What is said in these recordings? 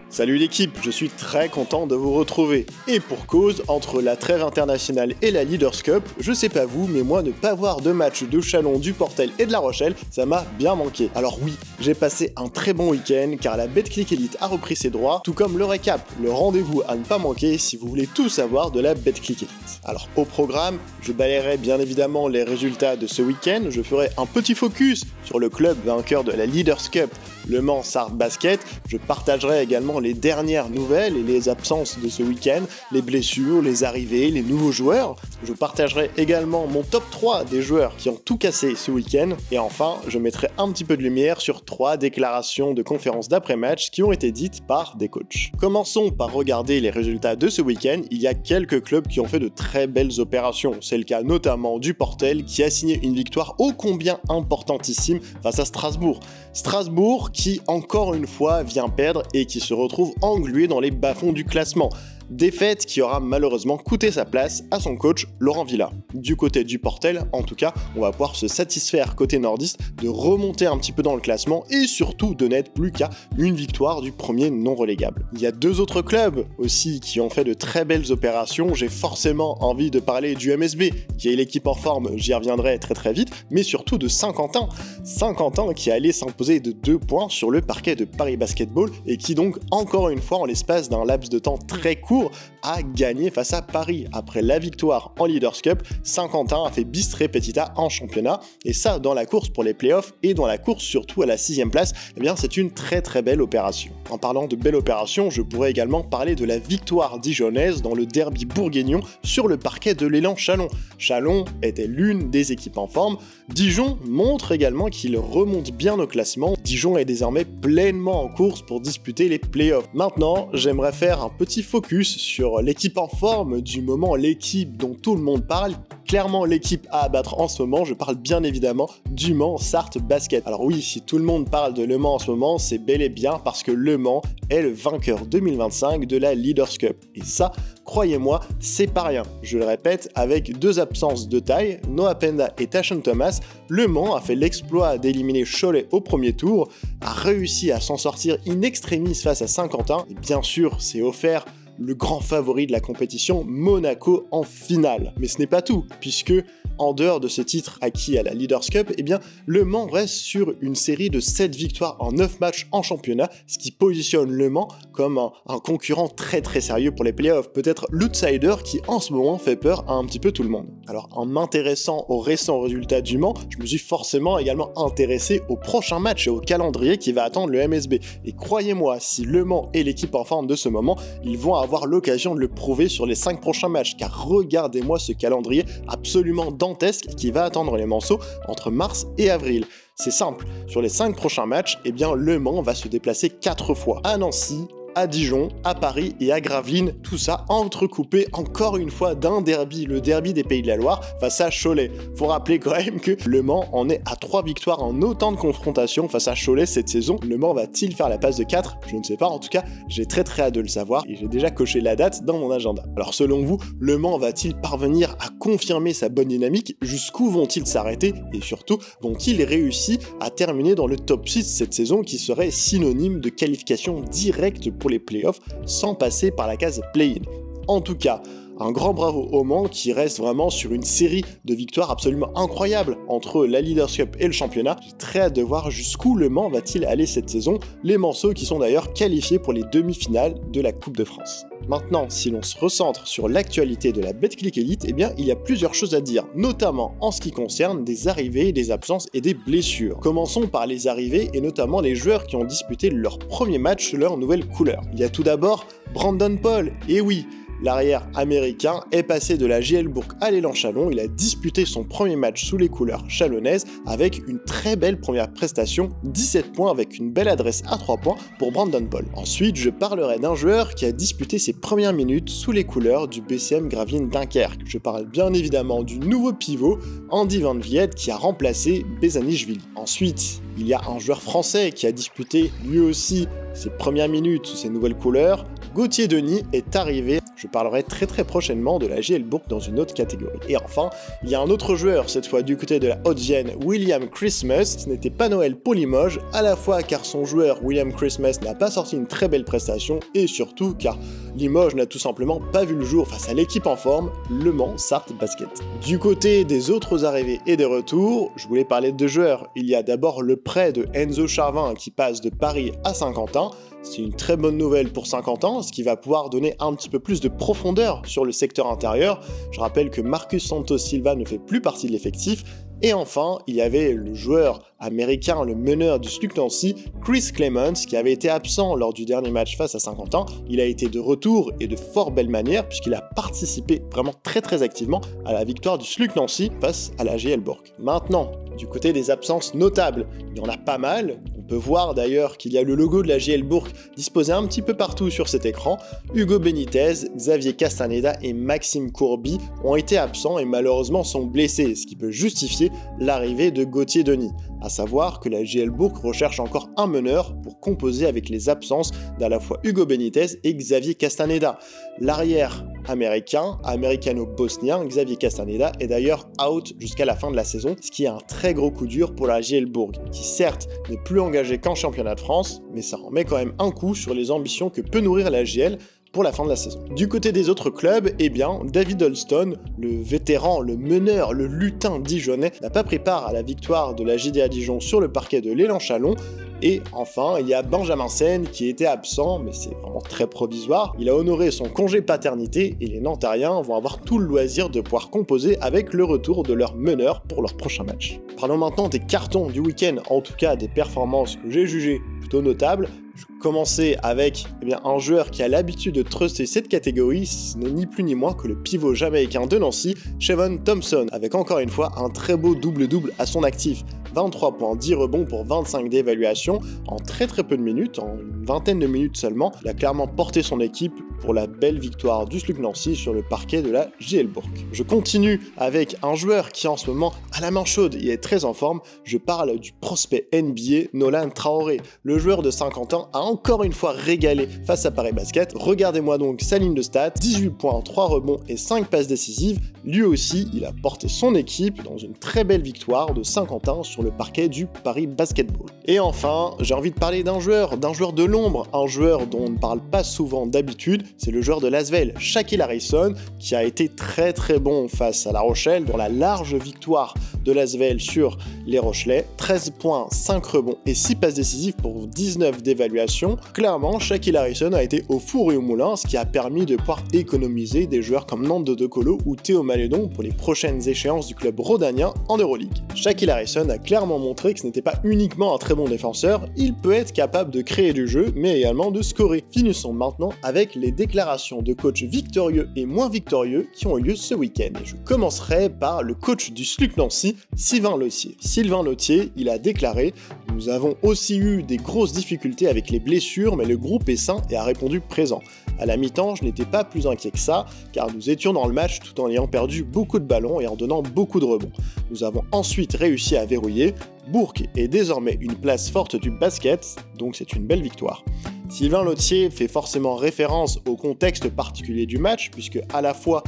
Salut l'équipe, je suis très content de vous retrouver. Et pour cause, entre la trêve internationale et la Leaders Cup, je sais pas vous, mais moi ne pas voir de match de Chalon, du Portel et de La Rochelle, ça m'a bien manqué. Alors oui, j'ai passé un très bon week-end car la Betclic Elite a repris ses droits, tout comme le récap, le rendez-vous à ne pas manquer si vous voulez tout savoir de la Betclic Elite. Alors au programme, je balayerai bien évidemment les résultats de ce week-end, je ferai un petit focus sur le club vainqueur de la Leaders Cup, le Mans Sarthe Basket, je partagerai également les dernières nouvelles et les absences de ce week-end, les blessures, les arrivées, les nouveaux joueurs. Je partagerai également mon top 3 des joueurs qui ont tout cassé ce week-end. Et enfin, je mettrai un petit peu de lumière sur 3 déclarations de conférences d'après-match qui ont été dites par des coachs. Commençons par regarder les résultats de ce week-end. Il y a quelques clubs qui ont fait de très belles opérations. C'est le cas notamment du Portel qui a signé une victoire ô combien importantissime face à Strasbourg. Strasbourg qui, encore une fois, vient perdre et qui se retrouve englué dans les bas-fonds du classement. Défaite qui aura malheureusement coûté sa place à son coach Laurent Villa. Du côté du Portel, en tout cas, on va pouvoir se satisfaire côté nordiste de remonter un petit peu dans le classement et surtout de n'être plus qu'à une victoire du premier non relégable. Il y a 2 autres clubs aussi qui ont fait de très belles opérations. J'ai forcément envie de parler du MSB, qui est l'équipe en forme, j'y reviendrai très vite, mais surtout de Saint-Quentin. Saint-Quentin qui allait s'imposer de 2 points sur le parquet de Paris Basketball et qui donc, encore une fois, en l'espace d'un laps de temps très court, a gagné face à Paris. Après la victoire en Leaders Cup, Saint-Quentin a fait bis repetita en championnat, et ça dans la course pour les playoffs et dans la course surtout à la 6ème place, eh bien c'est une très belle opération. En parlant de belle opération, je pourrais également parler de la victoire dijonnaise dans le derby bourguignon sur le parquet de l'Élan Chalon. Chalon était l'une des équipes en forme. Dijon montre également qu'il remonte bien au classement. Dijon est désormais pleinement en course pour disputer les playoffs. Maintenant, j'aimerais faire un petit focus sur l'équipe en forme du moment, l'équipe dont tout le monde parle. Clairement l'équipe à abattre en ce moment, je parle bien évidemment du Mans Sarthe Basket. Alors oui, si tout le monde parle de Le Mans en ce moment, c'est bel et bien parce que Le Mans est le vainqueur 2025 de la Leaders Cup. Et ça, croyez-moi, c'est pas rien. Je le répète, avec 2 absences de taille, Noah Penda et Tashon Thomas, Le Mans a fait l'exploit d'éliminer Cholet au premier tour, a réussi à s'en sortir in extremis face à Saint-Quentin, et bien sûr, c'est offert le grand favori de la compétition, Monaco en finale. Mais ce n'est pas tout, puisque en dehors de ce titre acquis à la Leaders Cup, eh bien, Le Mans reste sur une série de 7 victoires en 9 matchs en championnat, ce qui positionne Le Mans comme un concurrent très sérieux pour les playoffs, peut-être l'outsider qui en ce moment fait peur à un petit peu tout le monde. Alors en m'intéressant aux récents résultats du Mans, je me suis forcément également intéressé au prochain match et au calendrier qui va attendre le MSB. Et croyez-moi, si Le Mans est l'équipe en forme de ce moment, ils vont avoir l'occasion de le prouver sur les 5 prochains matchs, car regardez-moi ce calendrier absolument dantesque qui va attendre les Manceaux entre mars et avril. C'est simple, sur les 5 prochains matchs, eh bien Le Mans va se déplacer 4 fois à Nancy, à Dijon, à Paris et à Gravelines, tout ça entrecoupé encore une fois d'un derby, le derby des Pays de la Loire face à Cholet. Faut rappeler quand même que Le Mans en est à 3 victoires en autant de confrontations face à Cholet cette saison. Le Mans va-t-il faire la passe de 4 ? Je ne sais pas, en tout cas, j'ai très hâte de le savoir et j'ai déjà coché la date dans mon agenda. Alors selon vous, Le Mans va-t-il parvenir à confirmer sa bonne dynamique ? Jusqu'où vont-ils s'arrêter ? Et surtout, vont-ils réussir à terminer dans le top 6 cette saison qui serait synonyme de qualification directe pour les playoffs sans passer par la case play-in. En tout cas, un grand bravo au Mans qui reste vraiment sur une série de victoires absolument incroyables entre la Leaders Cup et le championnat. J'ai très hâte de voir jusqu'où le Mans va-t-il aller cette saison, les Manceaux qui sont d'ailleurs qualifiés pour les demi-finales de la Coupe de France. Maintenant, si l'on se recentre sur l'actualité de la Betclic Elite, eh bien, il y a plusieurs choses à dire, notamment en ce qui concerne des arrivées, des absences et des blessures. Commençons par les arrivées et notamment les joueurs qui ont disputé leur premier match sous leur nouvelle couleur. Il y a tout d'abord Brandon Paul, et oui, l'arrière américain est passé de la JL Bourg à l'Élan Chalon, il a disputé son premier match sous les couleurs chalonnaises avec une très belle première prestation, 17 points avec une belle adresse à 3 points pour Brandon Paul. Ensuite, je parlerai d'un joueur qui a disputé ses premières minutes sous les couleurs du BCM Gravelines Dunkerque. Je parle bien évidemment du nouveau pivot, Andy Van Viet, qui a remplacé Bezanichvili. Ensuite, il y a un joueur français qui a disputé lui aussi ses premières minutes sous ses nouvelles couleurs, Gauthier Denis est arrivé. Je parlerai très prochainement de la JL Bourg dans une autre catégorie. Et enfin, il y a un autre joueur, cette fois du côté de la Haute-Vienne, William Christmas. Ce n'était pas Noël pour Limoges, à la fois car son joueur William Christmas n'a pas sorti une très belle prestation, et surtout car Limoges n'a tout simplement pas vu le jour face à l'équipe en forme, Le Mans Sarthe Basket. Du côté des autres arrivées et des retours, je voulais parler de deux joueurs. Il y a d'abord le prêt de Enzo Charvin qui passe de Paris à Saint-Quentin. C'est une très bonne nouvelle pour Saint-Quentin, ce qui va pouvoir donner un petit peu plus de profondeur sur le secteur intérieur. Je rappelle que Marcus Santos Silva ne fait plus partie de l'effectif. Et enfin, il y avait le joueur américain, le meneur du SLUC Nancy, Chris Clements, qui avait été absent lors du dernier match face à Saint-Quentin. Il a été de retour et de fort belle manière, puisqu'il a participé vraiment très activement à la victoire du SLUC Nancy face à la JL Bourg. Maintenant, du côté des absences notables, il y en a pas mal. On peut voir d'ailleurs qu'il y a le logo de la JL Bourg disposé un petit peu partout sur cet écran. Hugo Benitez, Xavier Castaneda et Maxime Courby ont été absents et malheureusement sont blessés, ce qui peut justifier l'arrivée de Gauthier Denis. À savoir que la JL Bourg recherche encore un meneur pour composer avec les absences d'à la fois Hugo Benitez et Xavier Castaneda. L'arrière américano-bosnien Xavier Castaneda est d'ailleurs out jusqu'à la fin de la saison, ce qui est un très gros coup dur pour la JL Bourg, qui certes n'est plus engagée qu'en championnat de France, mais ça en met quand même un coup sur les ambitions que peut nourrir la JL pour la fin de la saison. Du côté des autres clubs, eh bien, David Holston, le vétéran, le meneur, le lutin dijonnais, n'a pas pris part à la victoire de la JDA Dijon sur le parquet de l'Élan Chalon. Et enfin, il y a Benjamin Sen qui était absent, mais c'est vraiment très provisoire. Il a honoré son congé paternité et les Nantariens vont avoir tout le loisir de pouvoir composer avec le retour de leur meneur pour leur prochain match. Parlons maintenant des cartons du week-end, en tout cas des performances que j'ai jugées plutôt notables. Je commençais avec un joueur qui a l'habitude de truster cette catégorie, ce n'est ni plus ni moins que le pivot jamaïcain de Nancy, Shavon Thompson, avec encore une fois un très beau double-double à son actif. 23 points, 10 rebonds pour 25 d'évaluation en très peu de minutes, en une vingtaine de minutes seulement. Il a clairement porté son équipe pour la belle victoire du SLUC Nancy sur le parquet de la JL Bourg. Je continue avec un joueur qui en ce moment a la main chaude et est très en forme. Je parle du prospect NBA Nolan Traoré. Le joueur de Saint-Quentin a encore une fois régalé face à Paris Basket. Regardez-moi donc sa ligne de stats, 18 points, 3 rebonds et 5 passes décisives. Lui aussi, il a porté son équipe dans une très belle victoire de Saint-Quentin sur le parquet du Paris Basketball. Et enfin, j'ai envie de parler d'un joueur de l'ombre, un joueur dont on ne parle pas souvent d'habitude, c'est le joueur de l'Asvel, Shaquille Harrison, qui a été très bon face à La Rochelle dans la large victoire de l'Asvel sur les Rochelais. 13 points, 5 rebonds et 6 passes décisives pour 19 d'évaluation. Clairement, Shaquille Harrison a été au four et au moulin, ce qui a permis de pouvoir économiser des joueurs comme Nando De Colo ou Théo Malédon pour les prochaines échéances du club rhodanien en Euroleague. Shaquille Harrison a clairement montré que ce n'était pas uniquement un très bon défenseur, il peut être capable de créer du jeu, mais également de scorer. Finissons maintenant avec les déclarations de coachs victorieux et moins victorieux qui ont eu lieu ce week-end. Et je commencerai par le coach du SLUC Nancy, Sylvain Lautier. Sylvain Lautier, il a déclaré « Nous avons aussi eu des grosses difficultés avec les blessures, mais le groupe est sain et a répondu présent. À la mi-temps, je n'étais pas plus inquiet que ça, car nous étions dans le match tout en ayant perdu beaucoup de ballons et en donnant beaucoup de rebonds. Nous avons ensuite réussi à verrouiller. Bourg est désormais une place forte du basket, donc c'est une belle victoire. » Sylvain Lautier fait forcément référence au contexte particulier du match, puisque à la fois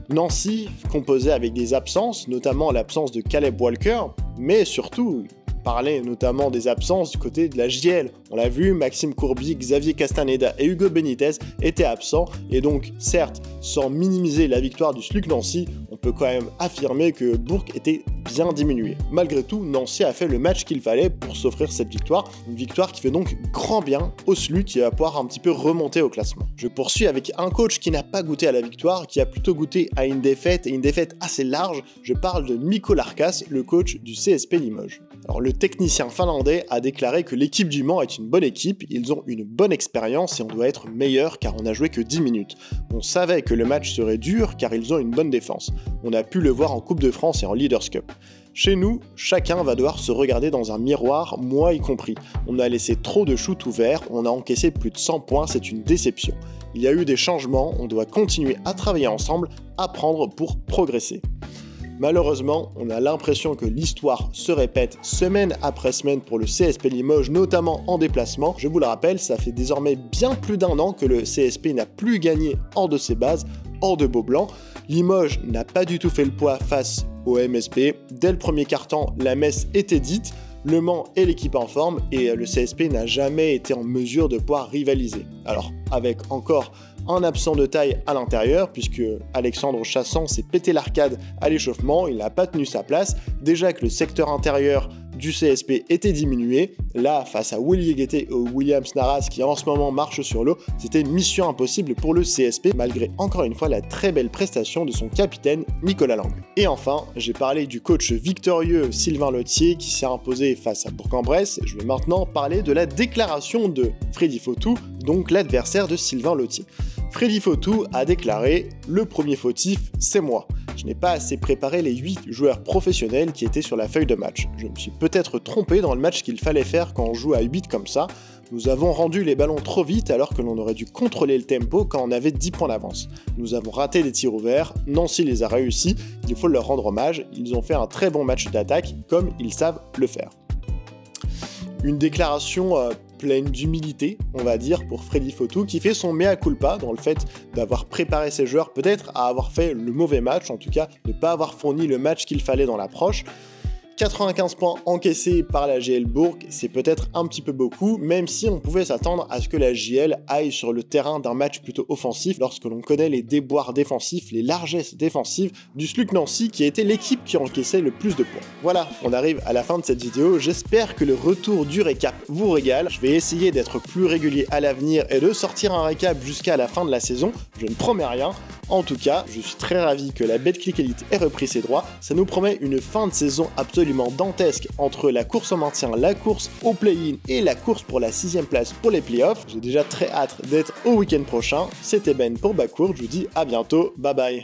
Nancy composait avec des absences, notamment l'absence de Caleb Walker, mais surtout parlait notamment des absences du côté de la JL. On l'a vu, Maxime Courby, Xavier Castaneda et Hugo Benitez étaient absents, et donc certes, sans minimiser la victoire du SLUC Nancy, on peut quand même affirmer que Bourg était bien diminué. Malgré tout, Nancy a fait le match qu'il fallait pour s'offrir cette victoire, une victoire qui fait donc grand bien au SLUC qui va pouvoir un petit peu remonter au classement. Je poursuis avec un coach qui n'a pas goûté à la victoire, qui a plutôt goûté à une défaite, et une défaite assez large. Je parle de Mikko Larkas, le coach du CSP Limoges. Alors le technicien finlandais a déclaré que l'équipe du Mans est une bonne équipe, ils ont une bonne expérience et on doit être meilleur car on a joué que 10 minutes. On savait que le match serait dur car ils ont une bonne défense. On a pu le voir en Coupe de France et en Leaders Cup. Chez nous, chacun va devoir se regarder dans un miroir, moi y compris. On a laissé trop de shoots ouverts, on a encaissé plus de 100 points, c'est une déception. Il y a eu des changements, on doit continuer à travailler ensemble, apprendre pour progresser. Malheureusement, on a l'impression que l'histoire se répète semaine après semaine pour le CSP Limoges, notamment en déplacement. Je vous le rappelle, ça fait désormais bien plus d'1 an que le CSP n'a plus gagné hors de ses bases, hors de Beaublanc. Limoges n'a pas du tout fait le poids face au MSP. Dès le premier quart-temps, la messe était dite. Le Mans est l'équipe en forme et le CSP n'a jamais été en mesure de pouvoir rivaliser. Alors, avec encore un absent de taille à l'intérieur, puisque Alexandre Chassan s'est pété l'arcade à l'échauffement, il n'a pas tenu sa place. Déjà que le secteur intérieur du CSP était diminué, là, face à Willy Guettet et Williams Naras qui en ce moment marchent sur l'eau, c'était mission impossible pour le CSP, malgré encore une fois la très belle prestation de son capitaine Nicolas Lang. Et enfin, j'ai parlé du coach victorieux Sylvain Lottier qui s'est imposé face à Bourg-en-Bresse. Je vais maintenant parler de la déclaration de Freddy Fautou, donc l'adversaire de Sylvain Lottier. Freddy Fautou a déclaré « Le premier fautif, c'est moi. Je n'ai pas assez préparé les 8 joueurs professionnels qui étaient sur la feuille de match. Je me suis peut-être trompé dans le match qu'il fallait faire quand on joue à 8 comme ça. Nous avons rendu les ballons trop vite alors que l'on aurait dû contrôler le tempo quand on avait 10 points d'avance. Nous avons raté des tirs ouverts, Nancy les a réussis, il faut leur rendre hommage, ils ont fait un très bon match d'attaque comme ils savent le faire. » Une déclaration pleine d'humilité, on va dire, pour Freddy Fautou, qui fait son mea culpa dans le fait d'avoir préparé ses joueurs, peut-être à avoir fait le mauvais match, en tout cas ne pas avoir fourni le match qu'il fallait dans l'approche. 95 points encaissés par la JL Bourg, c'est peut-être un petit peu beaucoup, même si on pouvait s'attendre à ce que la JL aille sur le terrain d'un match plutôt offensif lorsque l'on connaît les déboires défensifs, les largesses défensives du SLUC Nancy qui a été l'équipe qui encaissait le plus de points. Voilà, on arrive à la fin de cette vidéo, j'espère que le retour du récap vous régale, je vais essayer d'être plus régulier à l'avenir et de sortir un récap jusqu'à la fin de la saison, je ne promets rien. En tout cas, je suis très ravi que la Betclic Elite ait repris ses droits, ça nous promet une fin de saison absolument dantesque entre la course au maintien, la course au play-in et la course pour la 6ème place pour les playoffs. J'ai déjà très hâte d'être au week-end prochain. C'était Ben pour Backcourt, je vous dis à bientôt, bye bye.